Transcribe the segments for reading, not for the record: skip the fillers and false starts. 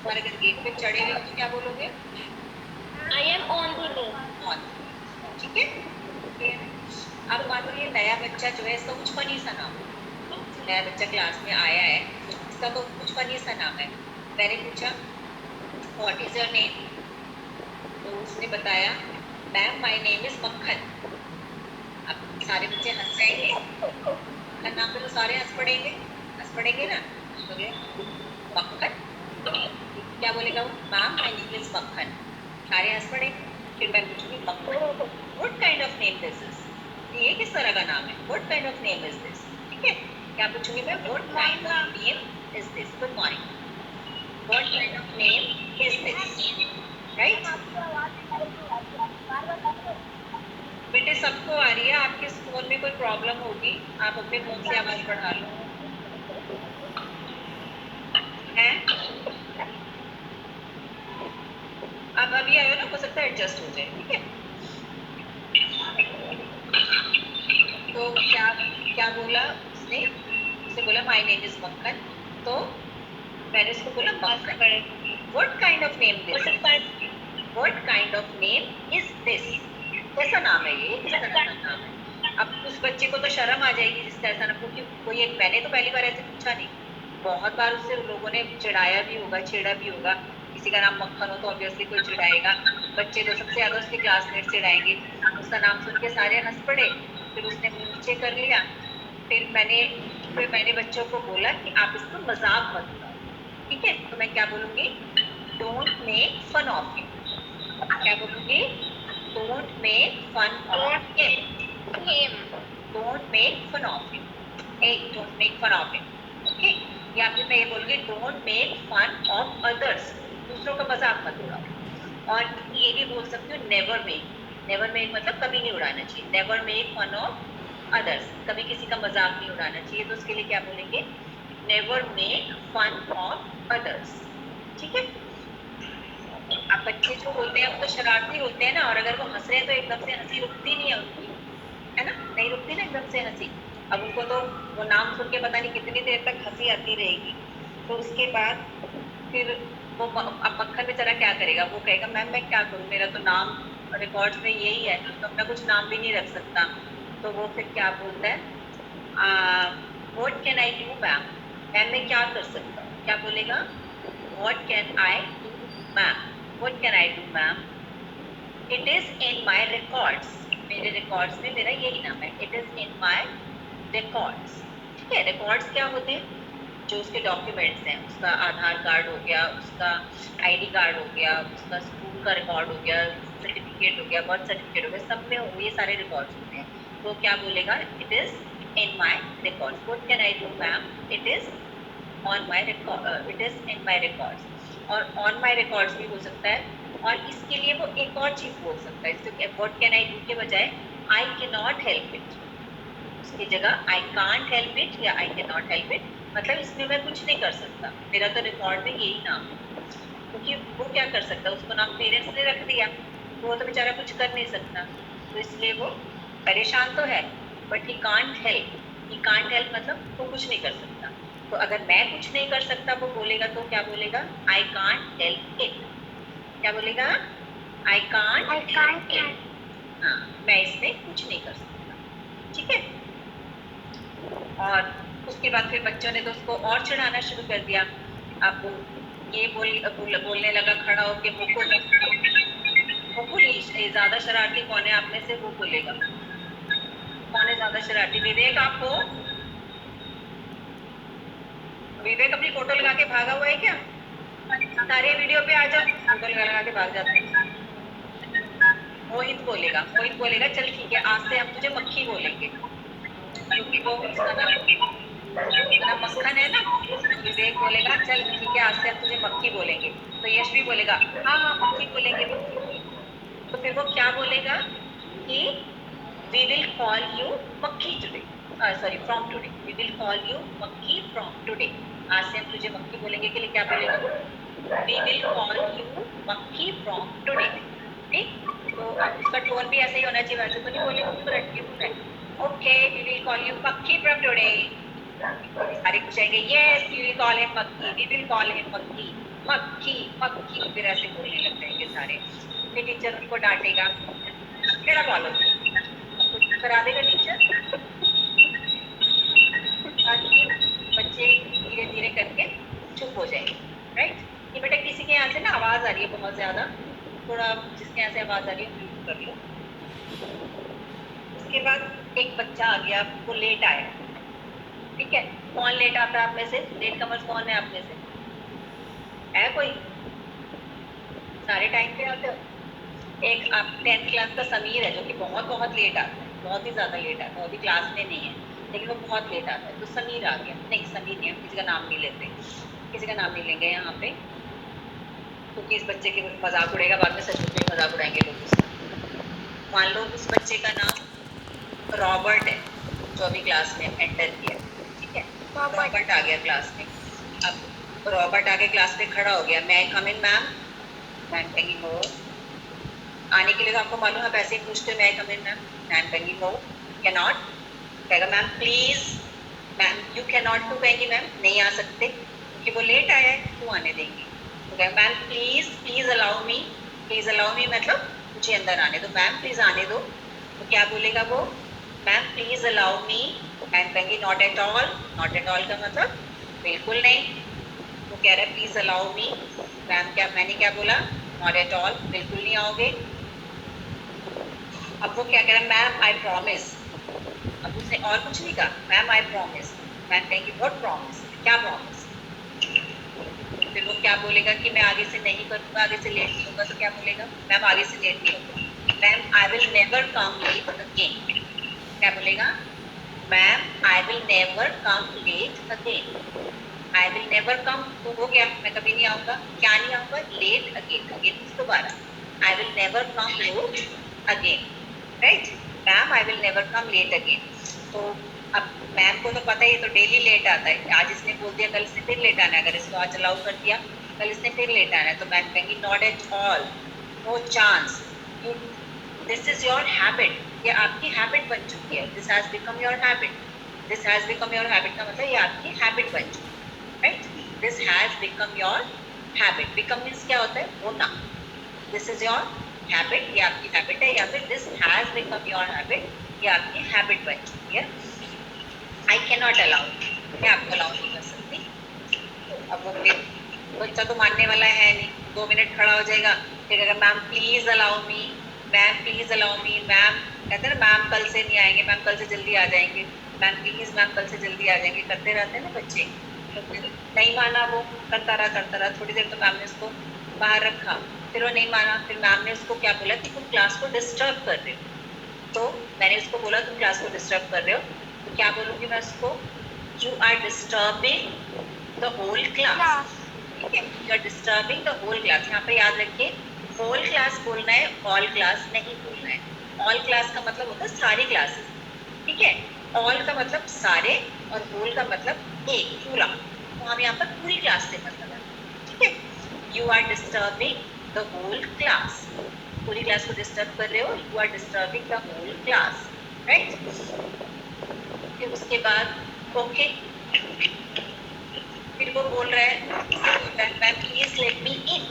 और अगर गेट पे चढ़े हुए तो क्या बोलोगे? I am on the way. On. ठीक है। अब मान लो ये नया बच्चा जो है इसका कुछ फनी सा नाम है, नया बच्चा क्लास में आया है, इसका तो कुछ फनी सा नाम है। मैंने पूछा व्हाट इज योर नेम, तो उसने बताया मैम माय नेम इज मक्खन। अब सारे बच्चे हंस जाएंगे, मक्खन नाम पे तो सारे हंस पड़ेंगे ना। बोले मक्खन, क्या बोलेगा वो? मैम माय नेम इज मक्खन। सारे हंस पड़े। फिर मैं पूछूंगी मक्खन what kind of name this is, ये किस तरह का नाम है? What kind of name is this. ठीक है, क्या पूछूंगी मैं? What kind of name is this. Good morning, what kind of name is this, right. बेटे सबको आ रही है, आपके फोन में कोई प्रॉब्लम होगी, आप अपने फोन से आवाज बढ़ा लो। है अब अभी आयो ना, हो सकता है एडजस्ट हो जाए। ठीक है, तो क्या क्या बोला उसने? उसने बोला माय नेम इज मक्खन। तो मैंने उसको बोला मक्खन what kind of name this, what kind of name is this, कैसा नाम है ये, किस तरह का नाम है? अब उस बच्चे को तो शर्म आ जाएगी जिसका ऐसा नाम, क्योंकि कोई एक, मैंने तो पहली बार ऐसे पूछा नहीं, बहुत बार उससे लोगों ने चिढ़ाया भी होगा, छेड़ा भी होगा। किसी का नाम मक्खन हो तो ऑब्वियसली कोई चिढ़ाएगा, बच्चे तो सबसे ज्यादा उसके क्लासमेट चिढ़ाएंगे। उसका नाम सुन के सारे हंस पड़े, फिर उसने मुंह नीचे कर लिया। फिर मैंने बच्चों को बोला कि आप इसको मजाक मत उड़ाओ। ठीक है, तो मैं क्या बोलूंगी? Don't make fun of him. क्या बोलूंगी? Don't make fun of him, don't make fun of him, don't make fun of him. Okay, या फिर मैं ये बोलूंगी don't make fun of others, दूसरों का मजाक मत उड़ाओ। और ये भी बोल सकती हूँ नेवर मेक, नेवर मेक मतलब कभी नहीं उड़ाना चाहिए, never make fun of others, कभी किसी का मजाक नहीं उड़ाना चाहिए। तो उसके लिए क्या बोलेंगे? Never make fun of others. ठीक है, अब बच्चे जो होते हैं वो तो शरारती होते हैं ना, और अगर वो हंस रहे हैं तो एकदम से हंसी रुकती नहीं है उनकी, है ना, नहीं रुकती ना एकदम से हंसी। अब उनको तो वो नाम सुन के पता नहीं कितनी देर तक हंसी आती रहेगी। तो उसके बाद फिर वो अब मक्खन बेचारा क्या करेगा? वो कहेगा मैम मैं क्या करूँ, मेरा तो नाम रिकॉर्ड्स में यही है, तो अपना कुछ नाम भी नहीं रख सकता। तो वो फिर क्या बोलता है? What can I do ma'am, ma'am मैं क्या कर सकता हूँ? क्या बोलेगा? What can I do ma'am, what can I do ma'am, it is in my records, मेरे रिकॉर्ड्स में मेरा यही नाम है, it is in my records. ठीक है, रिकॉर्ड्स क्या होते हैं? जो उसके डॉक्यूमेंट्स हैं, उसका आधार कार्ड हो गया, उसका आईडी कार्ड हो गया, उसका स्कूल का रिकॉर्ड हो गया, सर्टिफिकेट हो गया, बर्थ सर्टिफिकेट हो गया, सब में ये सारे रिकॉर्ड्स होते हैं। तो क्या बोलेगा? It is in my records, what can I do ma'am, it is on my record, it is in my records. और ऑन माई रिकॉर्ड्स भी हो सकता है, और इसके लिए वो एक और चीज बोल सकता है, इसके व्हाट कैन आई डू के बजाय I can not help it, उसकी जगह आई कांट हेल्प इट या I can not help it, मतलब इसमें मैं कुछ नहीं कर सकता, मेरा तो रिकॉर्ड में यही नाम है। क्योंकि वो क्या कर सकता है, उसको नाम पेरेंट्स ने रख दिया, तो वो तो बेचारा कुछ कर नहीं सकता, तो इसलिए वो परेशान तो है, but he can't help, he can't help मतलब वो कुछ नहीं कर सकता। तो अगर मैं कुछ नहीं कर सकता वो बोलेगा तो क्या बोलेगा? I can't help it. क्या बोलेगा? आई कांट हेल्प, हाँ मैं इसमें कुछ नहीं कर सकता। ठीक है, और उसके बाद फिर बच्चों ने तो उसको और चिढ़ाना शुरू कर दिया। अब ये बोलने लगा खड़ा होके, मुकुल, मुकुल ये ज्यादा शरारती कौन है आप में से, वो बोलेगा कौन है ज्यादा शरारती? विवेक आप हो? विवेक अपनी फोटो लगा के भागा हुआ है क्या? सारे वीडियो पे आ जाओ, फोटो लगा के भाग जाते हैं। मोहित बोलेगा, मोहित बोलेगा चल ठीक है आज से हम तुझे मक्खी बोलेंगे, क्योंकि वो उसका नाम मक्खन है ना। तो विवेक बोलेगा चल ठीक है आज से हम तुझे मक्खी बोलेंगे, तो यश भी बोलेगा हाँ हाँ मक्खी बोलेंगे, मक्खी बोलेंगे। तो फिर वो क्या बोलेगा कि वी विल कॉल यू मक्खी today, sorry from today, we will call you मक्खी फ्रॉम टुडे, आज से हम तुझे मक्खी बोलेंगे के लिए क्या बोलेगा? वी विल कॉल यू मक्खी फ्रॉम टुडे। ठीक, तो उसका टोन भी ऐसा ही होना चाहिए, वैसे तो नहीं बोलेगा, उसको रट के बोल रहा है okay we will call you मक्खी फ्रॉम टुडे। सारे कुछ कहेंगे yes we will call him मक्खी, वी विल कॉल हिम मक्खी। मक्खी मक्खी, फिर ऐसे बोलने लग जाएंगे सारे। फिर टीचर उनको डांटेगा, मेरा फॉलो आपको करा देगा टीचर, ताकि बच्चे धीरे धीरे करके चुप हो जाएंगे। राइट, ये बेटा किसी के यहाँ से ना आवाज आ रही है बहुत ज्यादा, थोड़ा जिसके यहाँ से आवाज आ रही है म्यूट कर लो। उसके बाद एक बच्चा आ गया, वो लेट आया। ठीक है, कौन लेट आता है आप में से? लेट कमर्स कौन है आप में से? है कोई? सारे टाइम पे आते हो? एक आप 10th क्लास का समीर है जो कि बहुत बहुत लेट आता है, बहुत ही ज्यादा लेट आता है, वो अभी क्लास में नहीं है लेकिन वो बहुत लेट आता है। तो समीर आ गया, नहीं समीर नहीं, हम किसी का नाम नहीं लेते, किसी का नाम नहीं लेंगे यहाँ पे, क्योंकि इस बच्चे के मजाक उड़ेगा बाद में, सच में मजाक उड़ाएंगे लोग उसका। मान लो उस बच्चे का नाम रॉबर्ट है जो अभी क्लास में एंटर किया। ठीक है, रॉबर्ट आ गया क्लास में। अब रॉबर्ट आके क्लास पे खड़ा हो गया, मैं कम इन मैम? मैम कहेंगी नो। आने के लिए तो आपको मालूम है, आप ऐसे ही पूछते मैं कम इन मैम? मैम कहेंगी नो, कैन नॉट। कहेगा ma'am please, ma'am you can not. टू कहेंगी मैम नहीं आ सकते क्योंकि वो लेट आया है, क्यों आने देंगी? तो कहेगा ma'am please, please allow me. Please allow मी मतलब मुझे अंदर आने दो, मैम प्लीज आने दो। तो क्या बोलेगा वो? Ma'am please allow me. Ma'am कहेंगी not at all. Not at all का मतलब बिल्कुल नहीं। वो कह रहा है प्लीज अलाउ मी। मैम क्या, मैंने क्या बोला? नॉट एट ऑल, बिल्कुल नहीं आओगे। अब वो क्या कह रहा है? Ma'am I promise. अब उसने और कुछ नहीं कहा, मैम आई प्रॉमिस। मैम कहेंगी व्हाट प्रॉमिस, क्या प्रॉमिस? फिर वो क्या बोलेगा कि मैं आगे से नहीं करूंगा, आगे से लेट नहीं होगा। तो क्या बोलेगा? मैम आगे से लेट नहीं होगा। Ma'am I will never come late again. क्या बोलेगा? Ma'am I will never come late again. I will never come तो हो गया, मैं कभी नहीं आऊंगा। क्या नहीं आऊंगा? Late again. अगेन दोबारा, I will never come late again. Right, ma'am I will never come late again. तो अब मैम को तो पता ही है, तो डेली लेट आता है। आज इसने बोल दिया, कल इसने फिर लेट आना है। अगर इसको आज अलाउ कर दिया, कल इसने फिर लेट आना है। तो मैम कहेंगी not at all, no chance, you this is your habit. ये आपकी हैबिट बन चुकी है। This has become your habit. This has become your habit का मतलब ये आपकी हैबिट बन चुकी है। Right, this has become your habit. Become means क्या होता है? होना। दिस इज योर हैबिट, ये आपकी हैबिट है, या फिर this has become your habit, ये आपकी हैबिट बन चुकी है। आई कैन नॉट अलाउ, मैं आपको अलाउ नहीं कर सकती। अब वो फिर बच्चा तो मानने वाला है नहीं, 2 मिनट खड़ा हो जाएगा, फिर अगर ma'am please allow me, ma'am please allow me, ma'am कहते हैं ना मैम कल से नहीं आएंगे, मैम कल से जल्दी आ जाएंगे, मैम प्लीज, मैम कल से जल्दी आ जाएंगे, करते रहते हैं ना बच्चे। तो फिर नहीं माना, वो करता रहा। थोड़ी देर तो मैम ने उसको बाहर रखा, फिर वो नहीं माना। फिर मैम ने उसको क्या बोला कि तुम क्लास को डिस्टर्ब कर रहे हो। तो मैंने उसको बोला तुम क्लास को डिस्टर्ब कर रहे हो, तो क्या बोलूंगी मैं उसको? You are disturbing the whole class. ठीक है, you are disturbing the whole class. यहाँ पे याद रखिए, होल क्लास बोलना है, ऑल क्लास नहीं बोलना है। ऑल क्लास का मतलब होता है सारी क्लासेस। ठीक है, ऑल का मतलब सारे और होल का मतलब एक, पूरा। तो हम यहाँ पर पूरी क्लास से मतलब है। ठीक है, you are disturbing the whole class, पूरी क्लास को डिस्टर्ब कर रहे हो, you are disturbing the whole class. Right, फिर उसके बाद ओके, फिर वो बोल रहा है ma'am please let me in.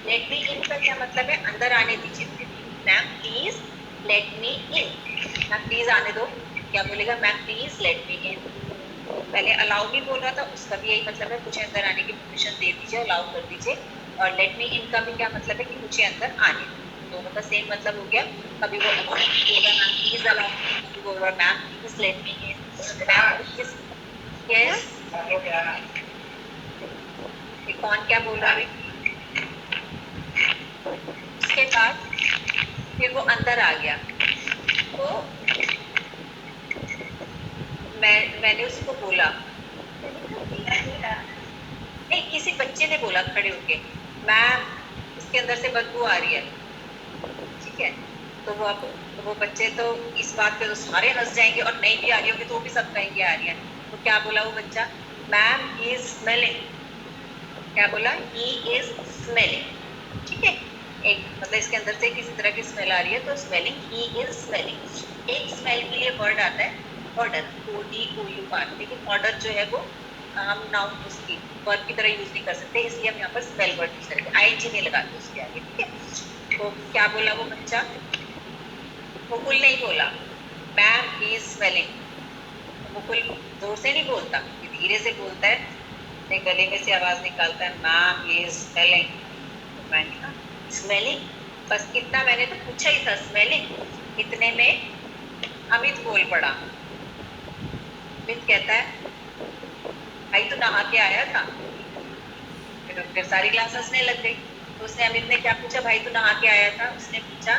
Let me in का क्या मतलब है? अंदर आने दीजिए। Ma'am please let me in, ma'am please आने दो। क्या बोलेगा? Ma'am please let me in. पहले अलाउ भी बोल रहा था, उसका भी यही मतलब है, मुझे अंदर आने की परमिशन दे दीजिए, अलाउ कर दीजिए। और लेट मी इन का भी क्या मतलब है? कि मुझे अंदर आने दो। दोनों का सेम मतलब हो गया। कभी वो बोल रहा मैम प्लीज अलाउ, कभी बोल रहा ma'am please let me in, ma'am please. Yes, कौन क्या बोल रहा है? उसके बाद फिर वो अंदर आ गया, तो मैंने उसको बोला, नहीं किसी बच्चे ने बोला खड़े होके, मैम इसके अंदर से बदबू आ रही है। ठीक है, तो वो बच्चे तो इस बात पे तो सारे हंस जाएंगे, और नहीं भी आ रही होगी तो वो भी सब कहेंगे आ रही है। तो क्या बोला वो बच्चा? Ma'am he is smelling. क्या बोला? He is smelling. ठीक है, एक मतलब इसके अंदर से किसी तरह की स्मेल आ रही है, तो स्मेलिंग, ही इज स्मेलिंग। एक स्मेल के लिए वर्ड आता है ऑर्डर, ODOUR, लेकिन ऑर्डर जो है वो हम नाउन उसकी वर्ब की तरह यूज नहीं कर सकते, इसलिए हम यहाँ पर स्मेल वर्ड यूज करेंगे, आईएनजी नहीं लगाते उसके आगे, ठीक है। तो क्या बोला वो बच्चा, मुकुल नहीं बोला ma'am he is smelling. Mukul जोर से नहीं बोलता, ये धीरे से बोलता है, अपने गले में से आवाज निकालता है, मैम ही इज स्मेलिंग। तो मैंने कहा स्मेलिंग, बस इतना मैंने तो पूछा ही था, स्मेलिंग। इतने में अमित बोल पड़ा। अमित कहता है भाई तो नहा के आया था। फिर सारी क्लास हंसने लग गई। तो उसने, अमित ने क्या पूछा, भाई तो नहा के आया था, उसने पूछा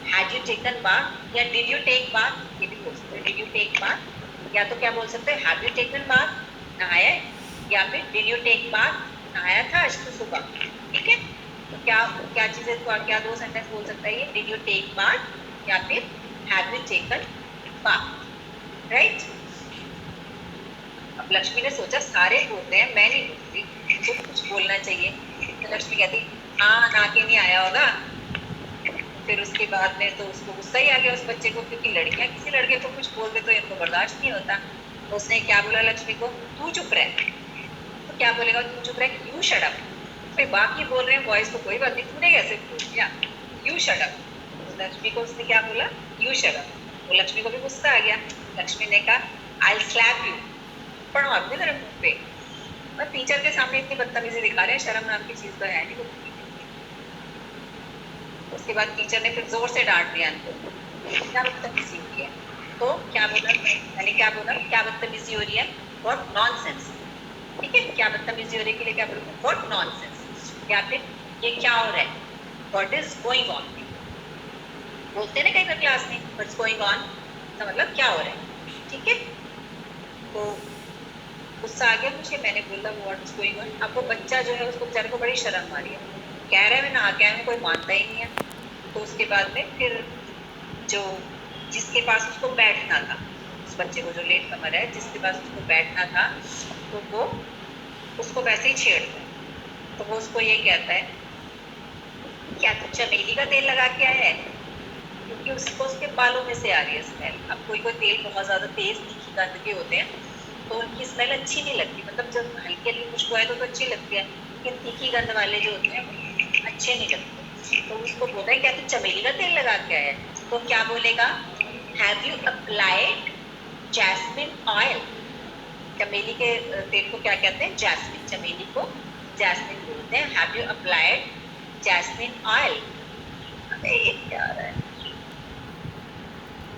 हैड यू टेकन बाथ या डिड यू टेक बाथ, ये भी बोल सकते हैं, डिड यू टेक बाथ, या तो क्या बोल सकते हैं हैव यू टेकन बाथ, नहाया है, या फिर डिड यू टेक बाथ, नहाया था आज तो सुबह, ठीक है। तो क्या क्या चीजें, क्या दो सेंटेंस बोल सकता है ये, डिड यू टेक बाथ या फिर have you taken bath, right. अब लक्ष्मी ने सोचा सारे बोलते हैं, मैं नहीं बोलती, मुझे कुछ बोलना चाहिए। तो लक्ष्मी कहती हाँ नहा के नहीं आया होगा। फिर उसके बाद में तो उसको गुस्सा ही आ गया उस बच्चे को, क्योंकि लड़कियां किसी लड़के को कुछ बोल दे तो इनको बर्दाश्त नहीं होता। तो उसने क्या बोला लक्ष्मी को, तू चुप रह। तो क्या बोलेगा, तू चुप रह, यू शट अप। फिर बाकी बोल रहे हैं बॉयज को कोई बात नहीं, तूने कैसे बोल दिया, यू शट अप। तो लक्ष्मी को उसने क्या बोला, यू शट अप। तो लक्ष्मी को भी गुस्सा आ गया। लक्ष्मी ने कहा आई स्लैप यू, पढ़ो अपने तेरे मुंह पे, और टीचर के सामने इतनी बदतमीजी दिखा रहे हैं, शर्म नाम की चीज तो है नहीं। उसके बाद टीचर ने फिर जोर से डांट दिया इनको, क्या बदतमीजी हो रही है। तो क्या बोला मैंने, क्या बोला, क्या बदतमीजी हो रही है, व्हाट नॉनसेंस, ठीक है। क्या बदतमीजी हो रही है के लिए क्या बोलूं, व्हाट नॉनसेंस, या फिर ये क्या हो रहा है, व्हाट इज गोइंग ऑन। बोलते ना कई बार क्लास में व्हाट्स गोइंग ऑन, तो मतलब क्या हो रहा है, ठीक है। तो गुस्सा आ गया मुझे, मैंने बोला व्हाट्स गोइंग ऑन। अब वो बच्चा जो है उसको बेचारे को बड़ी शर्म आ रही है, कह रहा है मैं नहा के आया हूं, कोई मानता ही नहीं है। तो उसके बाद में फिर जो जिसके पास उसको बैठना था, उस बच्चे को जो लेट कमर है जिसके पास उसको बैठना था, तो वो उसको वैसे ही छेड़ता है। तो वो उसको ये कहता है क्या तू चमेली का तेल लगा के आया है, क्योंकि उसको उसके बालों में से आ रही है स्मेल। अब कोई कोई तेल बहुत ज्यादा तेज तीखी गंध के होते हैं तो उनकी स्मेल अच्छी नहीं लगती, मतलब जब हल्की हल्की खुशबू आए तो अच्छी लगती है, लेकिन तीखी गंध वाले जो होते हैं वो अच्छे नहीं लगते। तो उसको बोला है क्या तू चमेली का तेल लगा के आया है, तो क्या बोलेगा, have you applied jasmine oil. चमेली के तेल को क्या कहते हैं, जैस्मिन, चमेली को जैस्मिन बोलते हैं। Have you applied jasmine oil. अबे ये क्या हो रहा है,